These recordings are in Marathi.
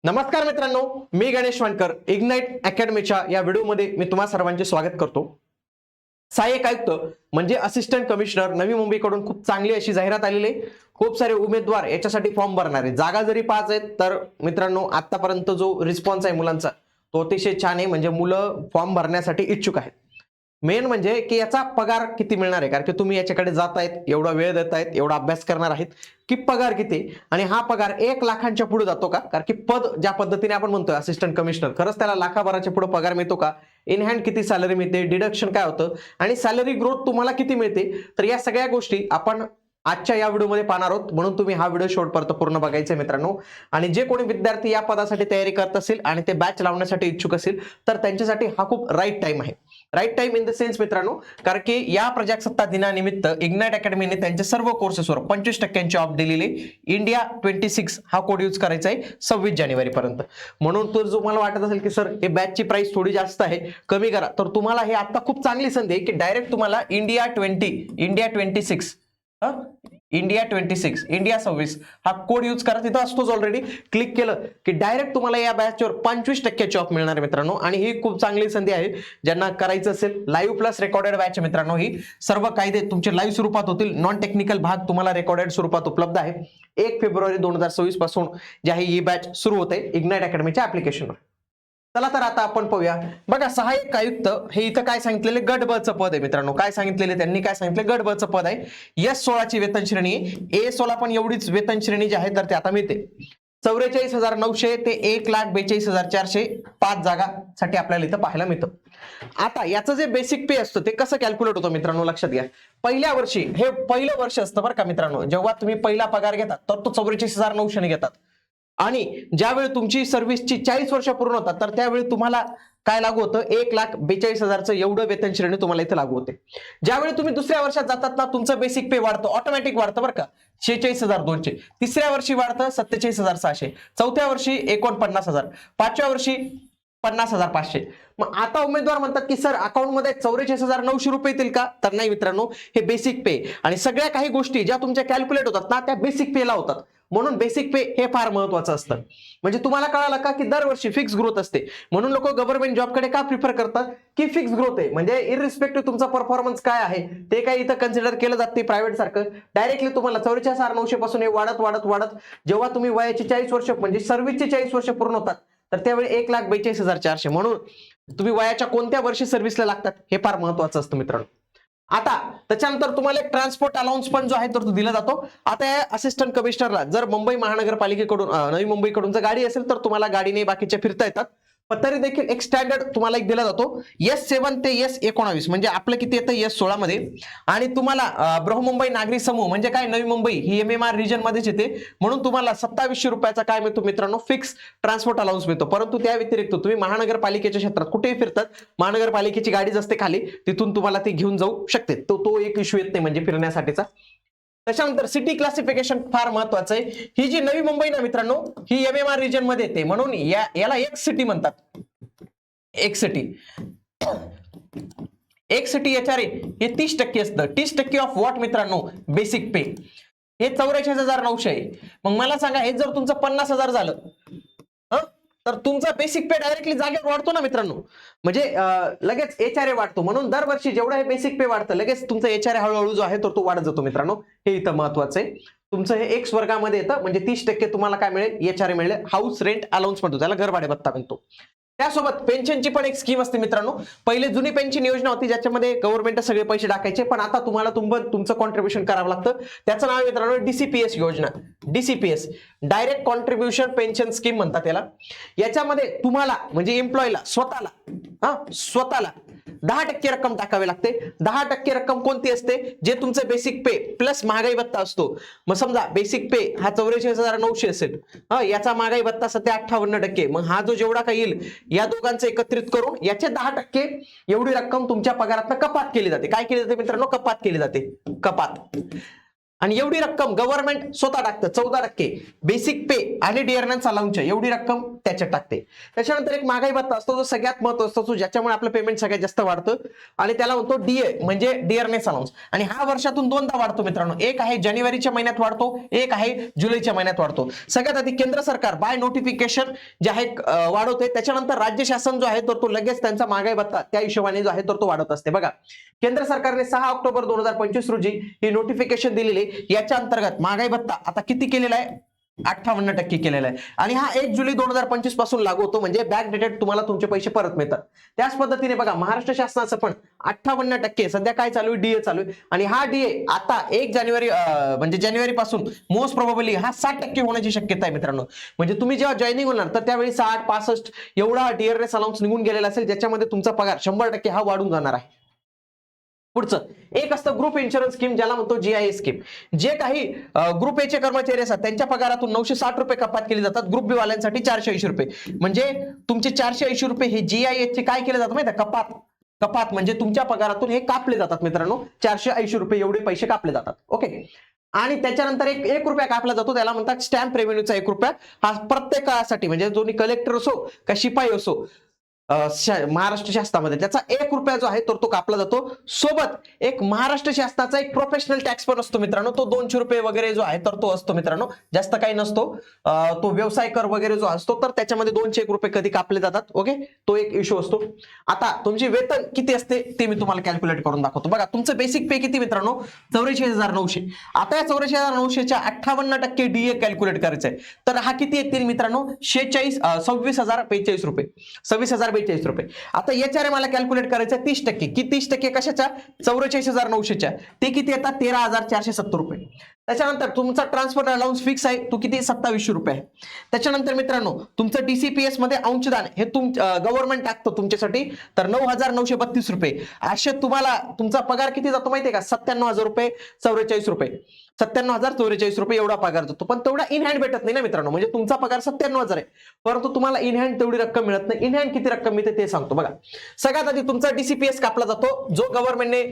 नमस्कार मित्रांनो, मी गणेश वानकर इग्नाइट अकॅडमीच्या या व्हिडिओमध्ये मी तुम्हा सर्वांचे स्वागत करतो. सहाय्यक आयुक्त म्हणजे असिस्टंट कमिशनर नवी मुंबईकडून खूप चांगली अशी जाहिरात आलेली आहे. खूप सारे उमेदवार याच्यासाठी फॉर्म भरणार आहेत. जागा जरी 5 आहेत तर मित्रांनो आतापर्यंत जो रिस्पॉन्स आहे मुलांचा तो अतिशय छान आहे. म्हणजे मुलं फॉर्म भरण्यासाठी इच्छुक आहेत. मेन म्हणजे की याचा पगार किती मिळणार आहे, कारण की तुम्ही याच्याकडे जातायत, एवढा वेळ देतायत, एवढा अभ्यास करणार आहेत की पगार किती. आणि हा पगार 1 लाखांच्या पुढे जातो का, कारण की पद ज्या पद्धतीने आपण म्हणतोय असिस्टंट कमिशनर, खरंच त्याला लाखाभराच्या पुढे पगार मिळतो का, इन हँड किती सॅलरी मिळते, डिडक्शन काय होतं आणि सॅलरी ग्रोथ तुम्हाला किती मिळते, तर या सगळ्या गोष्टी आपण आजच्या या व्हिडिओमध्ये पाहणार आहोत. म्हणून तुम्ही हा व्हिडिओ शेवटपर्यंत पूर्ण बघायचा आहे मित्रांनो. आणि जे कोणी विद्यार्थी या पदासाठी तयारी करत असेल आणि ते बॅच लावण्यासाठी इच्छुक असेल तर त्यांच्यासाठी हा खूप राईट टाइम आहे. Right time in the sense मित्रांनो, कारण की या प्रजासत्ताक दिनानिमित्त इग्नाइट अकॅडमीने त्यांच्या सर्व कोर्सेसवर 25% ऑफ दिलेली. इंडिया 26 हा कोड यूज करायचा आहे 26 जानेवारी पर्यंत. म्हणून तर जो मला वाटत असेल की सर हे बॅचची प्राइस थोडी जास्त आहे, कमी करा, तर तुम्हाला हे आता खूप चांगली संधी आहे की डायरेक्ट तुम्हाला इंडिया 26 इंडिया 26 हा कोड यूज करा. तिथं असतोच ऑलरेडी. क्लिक केलं की डायरेक्ट तुम्हाला या बॅचवर 25% ऑफ मिळणार मित्रांनो. आणि ही खूप चांगली संधी आहे ज्यांना करायचं असेल. लाईव्ह प्लस रेकॉर्डेड बॅच मित्रांनो, ही सर्व कायदे तुमचे लाईव्ह स्वरूपात होतील. नॉन टेक्निकल भाग तुम्हाला रेकॉर्डेड स्वरूपात उपलब्ध आहे. 1 फेब्रुवारी 2026 पासून जे आहे ही बॅच सुरू होते इग्नाइट अकॅडमीच्या ऍप्लिकेशनवर. चला तर आता आपण पाहूया. बघा, सहाय्यक आयुक्त हे इथं काय सांगितलेले, गट ब चं पद आहे मित्रांनो. काय सांगितलेले त्यांनी, काय सांगितले, गट ब चं पद आहे. S16 ची वेतन श्रेणी आहे. A16 पण एवढीच वेतन श्रेणी जी आहे तर ते आता मिळते 44,900 ते 1,42,400 5 जागासाठी आपल्याला इथं पाहायला मिळतं. आता याचं जे बेसिक पे असतं ते कसं कॅल्क्युलेट होतं मित्रांनो, लक्षात घ्या. पहिल्या वर्षी, हे पहिलं वर्ष असतं बरं का मित्रांनो, जेव्हा तुम्ही पहिला पगार घेतात तर तो 44,900 ने घेतात. आणि ज्यावेळी तुमची सर्व्हिसची 40 वर्ष पूर्ण होतात तर त्यावेळी तुम्हाला काय लागू होतं, 1,42,000 एवढं वेतन श्रेणी तुम्हाला इथे लागू होते. ज्यावेळी तुम्ही दुसऱ्या वर्षात जातात ना, तुमचं बेसिक पे वाढतं, ऑटोमॅटिक वाढतं बरं का, 46,200. तिसऱ्या वर्षी वाढतं 47,600. चौथ्या वर्षी 49,000. 5व्या वर्षी 50,500. मग आता उमेदवार म्हणतात की सर अकाउंटमध्ये 44,900 रुपये येतील का, तर नाही मित्रांनो, हे बेसिक पे आणि सगळ्या काही गोष्टी ज्या तुमच्या कॅल्क्युलेट होतात ना त्या बेसिक पेला होतात. म्हणून बेसिक पे हे फार महत्वाचं असतं. म्हणजे तुम्हाला कळालं का की दरवर्षी फिक्स ग्रोथ असते. म्हणून लोक गव्हर्नमेंट जॉबकडे का प्रिफर करतात, की फिक्स ग्रोथ आहे. म्हणजे इरिस्पेक्टिव्ह तुमचा परफॉर्मन्स काय आहे ते काही इथं कन्सिडर केलं जात नाही प्रायव्हेट सारखं. डायरेक्टली तुम्हाला 44,900 पासून हे वाढत वाढत वाढत जेव्हा तुम्ही वयाची 40 वर्ष म्हणजे सर्व्हिसची 40 वर्ष पूर्ण होतात तर त्यावेळी 1,42,400. म्हणून तुम्ही वयाच्या कोणत्या वर्षी सर्व्हिसला लागतात हे फार महत्वाचं असतं मित्रांनो. आता त्याच्यानंतर तुम्हाला एक ट्रान्सपोर्ट अलाउन्स पण जो आहे तो दिला जातो. आता या असिस्टंट कमिशनरला जर मुंबई महानगरपालिकेकडून नवी मुंबईकडून जर गाडी असेल तर तुम्हाला गाडीने बाकीचे फिरता येतात. पण तरी देखील एक स्टँडर्ड तुम्हाला एक दिला जातो S7 ते S19, म्हणजे आपलं किती येतं S16 मध्ये. आणि तुम्हाला बृहमुंबई नागरी समूह म्हणजे काय, नवी मुंबई ही MMR रिजन मध्येच येते. म्हणून तुम्हाला 2700 रुपयाचा काय मिळतो मित्रांनो, फिक्स ट्रान्सपोर्ट अलाउन्स मिळतो. परंतु त्या व्यतिरिक्त तुम्ही महानगरपालिकेच्या क्षेत्रात कुठेही फिरतात, महानगरपालिकेची गाडीच असते खाली, तिथून तुम्हाला ती घेऊन जाऊ शकते. तो एक इश्यू येत नाही म्हणजे फिरण्यासाठीचा. त्याच्यानंतर सिटी क्लासिफिकेशन फार महत्वाचं आहे. ही जी नवी मुंबई ना मित्रांनो, ही MMR रिजन मध्ये येते. म्हणून याला एक सिटी म्हणतात. एक सिटी HRA हे 30% असतं. 30% ऑफ व्हॉट मित्रांनो, बेसिक पे. हे 44,900 आहे. मग मला सांगा, हे जर तुमचं 50,000 झालं तर तुमचा बेसिक पे डायरेक्टली जागेवर वाढतो ना मित्रांनो. म्हणजे लगेच HRA वाढतो. म्हणून दरवर्षी जेवढं हे बेसिक पे वाढतं लगेच तुमचं HRA हळूहळू जो आहे तो वाढत जातो मित्रांनो. हे इथं महत्वाचं आहे. तुमचं हे X वर्गामध्ये येतं, म्हणजे 30% तुम्हाला काय मिळेल, HRA मिळेल. हाऊस रेंट अलाउन्स म्हणतो त्याला, घर भाडे भत्ता म्हणतो. त्यासोबत पेन्शनची पण एक स्कीम असते मित्रांनो. पहिले जुनी पेन्शन योजना होती ज्याच्यामध्ये गव्हर्नमेंट सगळे पैसे टाकायचे, पण आता तुम्हाला तुमचं कॉन्ट्रीब्युशन करावं लागतं. त्याचं नाव मित्रांनो DCPS योजना. DCPS direct contribution pension scheme म्हणतात याला. याच्यामध्ये तुम्हाला म्हणजे एम्प्लॉयला स्वतःला 10% रक्कम टाकावी लागते. 10% रक्कम कोणती असते, जे तुमचं बेसिक पे प्लस महागाई भत्ता असतो. मग समजा बेसिक पे हा 44,900 असेल, याचा महागाई भत्ता सध्या 58%. मग हा जो जेवढा काही येईल या दोघांचं एकत्रित करून याचे 10% एवढी रक्कम तुमच्या पगारातनं कपात केली जाते. काय केली जाते मित्रांनो, कपात केली जाते. कपात. आणि एवढी रक्कम गव्हर्नमेंट स्वतः टाकतं 14% बेसिक पे आणि डिअरनेस अलाउन्सच्या एवढी रक्कम त्याच्यात टाकते. त्याच्यानंतर एक महागाई भत्ता असतो जो सगळ्यात महत्त्वाचा असतो, ज्याच्यामुळे आपलं पेमेंट सगळ्यात जास्त वाढतं आणि त्याला म्हणतो डीए म्हणजे डिअरनेस अलाउन्स. आणि हा वर्षातून दोनदा वाढतो मित्रांनो. एक आहे जानेवारीच्या महिन्यात वाढतो, एक आहे जुलैच्या महिन्यात वाढतो. सगळ्यात आधी केंद्र सरकार बाय नोटिफिकेशन जे आहे वाढवते. त्याच्यानंतर राज्य शासन जो आहे तर तो लगेच त्यांचा महागाई भत्ता त्या हिशोबाने जो आहे तर तो वाढवत असते. बघा, केंद्र सरकारने 6 ऑक्टोबर 2025 रोजी ही नोटिफिकेशन दिलेली. याच्या अंतर्गत महागाई भत्ता आता किती केलेला आहे? 58% केलेला आहे. आणि हा 1 जुलै 2025 पासून लागू होतो, म्हणजे बॅक डेटेड तुम्हाला तुमचे पैसे परत मिळतात. त्याच पद्धतीने बघा महाराष्ट्र शासनाचं पण 58% सध्या काय चालू आहे? डीए चालू आहे. आणि हा डीए आता 1 जानेवारी म्हणजे जानेवारी पासून मोस्ट प्रोबेबली हा 60% होण्याची शक्यता आहे मित्रांनो. म्हणजे तुम्ही जेव्हा जॉईनिंग होणार तर त्यावेळी 60-65 एवढा डिअरनेस अलाउन्स निघून गेलेला असेल, ज्याच्यामध्ये तुमचा पगार 100% हा वाढून जाणार आहे. पुढचं एक असतं ग्रुप इन्शुरन्स स्कीम, ज्याला म्हणतो जीआयए स्कीम. जे काही ग्रुप एचे कर्मचारी असतात त्यांच्या पगारातून 960 रुपये कपात केली जातात. ग्रुप बी वाल्यांसाठी 480 रुपये. म्हणजे तुमचे 480 रुपये हे जीआयए चे काय केले जातात माहिती आहे? कपात म्हणजे तुमच्या पगारातून हे कापले जातात मित्रांनो. 480 रुपये एवढे पैसे कापले जातात. ओके. आणि त्याच्यानंतर एक रुपया कापला जातो, त्याला म्हणतात स्टॅम्प रेव्हेन्यूचा 1 रुपया. हा प्रत्येकासाठी म्हणजे दोन्ही कलेक्टर असो का शिपाई असो महाराष्ट्र शासनामध्ये त्याचा 1 रुपया जो आहे तर तो कापला जातो. सोबत एक महाराष्ट्र शासनाचा एक प्रोफेशनल टॅक्स पण असतो मित्रांनो. तो 200 रुपये वगैरे जो आहे तर तो असतो मित्रांनो, जास्त काही नसतो. तो व्यवसाय कर वगैरे जो असतो तर त्याच्यामध्ये 201 रुपये कधी कापले जातात. ओके, तो एक इश्यू असतो. आता तुमची वेतन किती असते ते मी तुम्हाला कॅल्क्युलेट करून दाखवतो. बघा, तुमचं बेसिक पे किती मित्रांनो? 84,900. आता या 84,900च्या 58% डीए कॅल्क्युलेट करायचं आहे. तर हा किती येतील मित्रांनो? 26,042 रुपये. 26,042 रुपये. आता याच्याने मला कॅल्क्युलेट करायचं 30%. की 30% कशाच्या? 44,900च्या. ते किती येतात? 13,470 रुपये. त्याच्यानंतर तुमचा ट्रान्सपोर्ट अलाउन्स फिक्स आहे, तो किती? 2700 रुपये आहे. त्याच्यानंतर मित्रांनो तुमचं डीसीपीएस मध्ये अंशदान हे गव्हर्नमेंट टाकतं तुमच्यासाठी, तर 9,932 रुपये. असे तुम्हाला तुमचा पगार किती जातो माहितीये का? 97,000 रुपये 44 रुपये. 97,044 रुपये एवढा पगार जातो. पण तेवढा इन हँड भेटत नाही ना मित्रांनो. म्हणजे तुमचा पगार 97,000 आहे, परंतु तुम्हाला इन हँड तेवढी रक्कम मिळत नाही. इन हँड किती रक्कम मिळते ते सांगतो. बघा, सगळ्यात आधी तुमचा डीसीपीएस कापला जातो, जो गव्हर्नमेंटने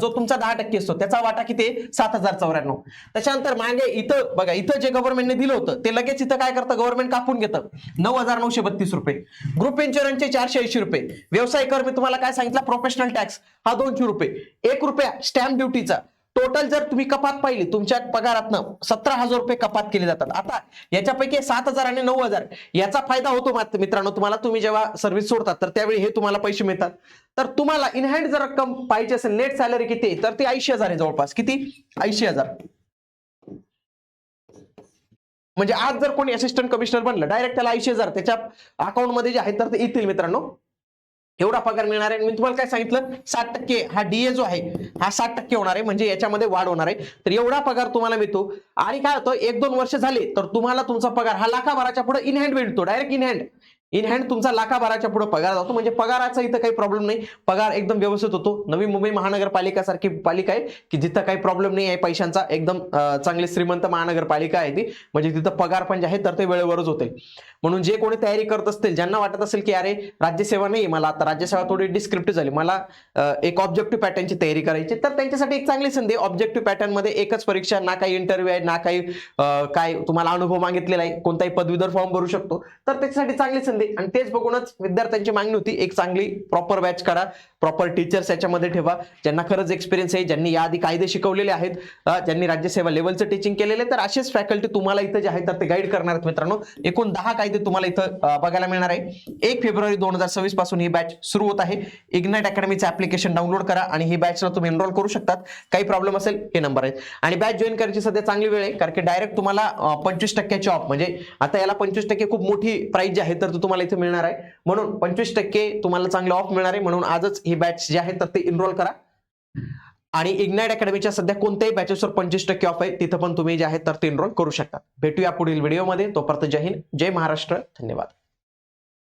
जो तुमचा 10% असतो त्याचा वाटा किती आहे? 7,094. त्याच्यानंतर मागे इथं बघा, इथं जे गव्हर्नमेंटने दिलं होतं ते लगेच इथं काय करतं? गव्हर्नमेंट कापून घेतं 9,932 रुपये. ग्रुप इन्शुरन्सचे 480 रुपये. व्यवसाय कर मी तुम्हाला काय सांगितलं? प्रोफेशनल टॅक्स हा 200 रुपये. 1 रुपया स्टॅम्प ड्युटीचा. टोटल जर तुम्ही कपात पाहिली तुमच्या पगारातनं 17,000 रुपये कपात केले जातात. आता याच्यापैकी 7,000 आणि 9,000 याचा फायदा होतो मित्रांनो तुम्हाला. तुम्ही जेव्हा सर्व्हिस सोडतात तर त्यावेळी हे तुम्हाला पैसे मिळतात. तर तुम्हाला इन हँड जर रक्कम पाहिजे असेल, नेट सॅलरी किती आहे? तर ती 80,000 आहे जवळपास. किती? 80,000. म्हणजे आज जर कोणी असिस्टंट कमिशनर बनलं डायरेक्ट त्याला 80,000 त्याच्या अकाउंटमध्ये जे आहे तर ते येतील मित्रांनो. एवढा पगार मिळणार आहे. मी तुम्हाला काय सांगितलं? 60% हा डीए जो आहे हा 60% होणार आहे, म्हणजे याच्यामध्ये वाढ होणार आहे. तर एवढा पगार तुम्हाला मिळतो. आणि काय होतं, 1-2 वर्ष झाले तर तुम्हाला तुमचा पगार हा लाखाभराच्या पुढे इन हँड मिळतो. डायरेक्ट इन हँड तुमचा लाखाभराच्या पुढे पगार जातो. म्हणजे पगाराचा इथं काही प्रॉब्लेम नाही, पगार एकदम व्यवस्थित होतो. नवी मुंबई महानगरपालिका सारखी पालिका आहे की जिथं काही प्रॉब्लेम नाही आहे पैशांचा. एकदम चांगली श्रीमंत महानगरपालिका आहे ती. म्हणजे तिथं पगार पण जे आहे तर ते वेळेवरच होते. म्हणून जे कोणी तयारी करत असतील, ज्यांना वाटत असेल की अरे राज्यसेवा नाही मला, आता राज्यसेवा थोडी डिस्क्रिप्टिव्ह झाली, मला एक ऑब्जेक्टिव्ह पॅटर्नची तयारी करायची, तर त्यांच्यासाठी एक चांगली संधी. ऑब्जेक्टिव्ह पॅटर्न मध्ये एकच परीक्षा, ना काही इंटरव्ह्यू आहे, ना काही काय तुम्हाला अनुभव मागितलेला आहे, कोणताही पदवीधर फॉर्म भरू शकतो. तर त्याच्यासाठी चांगली संधी. आणि तेच बघूनच विद्यार्थ्यांची मागणी होती एक चांगली प्रॉपर बॅच काढा, प्रॉपर टीचर्स याच्यामध्ये ठेवा, ज्यांना खरंच एक्सपिरियन्स आहे, ज्यांनी याआधी कायदे शिकवलेले आहेत, ज्यांनी राज्यसेवा लेवलचं टीचिंग केलेलं आहे. तर असेच फॅकल्टी तुम्हाला इथं जे आहे तर ते गाईड करणार आहेत मित्रांनो. एकूण 10 कायदे तुम्हाला इथं बघायला मिळणार आहे. 1 फेब्रुवारी 2026 पासून ही बॅच सुरू होत आहे. इग्नाइट अकॅडमीचं ऍप्लिकेशन डाउनलोड करा आणि ही बॅचला तुम्ही एनरोल करू शकतात. काही प्रॉब्लेम असेल हे नंबर आहेत. आणि बॅच जॉईन करायची सध्या चांगली वेळ आहे, कारण की डायरेक्ट तुम्हाला 25% ऑफ, म्हणजे आता याला 25% खूप मोठी प्राइस जी आहे तर तुम्हाला इथे मिळणार आहे. म्हणून 25% तुम्हाला चांगले ऑफ मिळणार आहे. म्हणून आजच ही बॅच जी आहे तर ते एनरोल करा. आणि इग्नाइट अकॅडमीच्या सध्या कोणत्याही बॅचेसवर 25% ऑफ आहे, तिथं पण तुम्ही जे आहे तर ते एनरोल करू शकता. भेटूया पुढील व्हिडिओमध्ये. तोपर्यंत जय हिंद, जय महाराष्ट्र, धन्यवाद.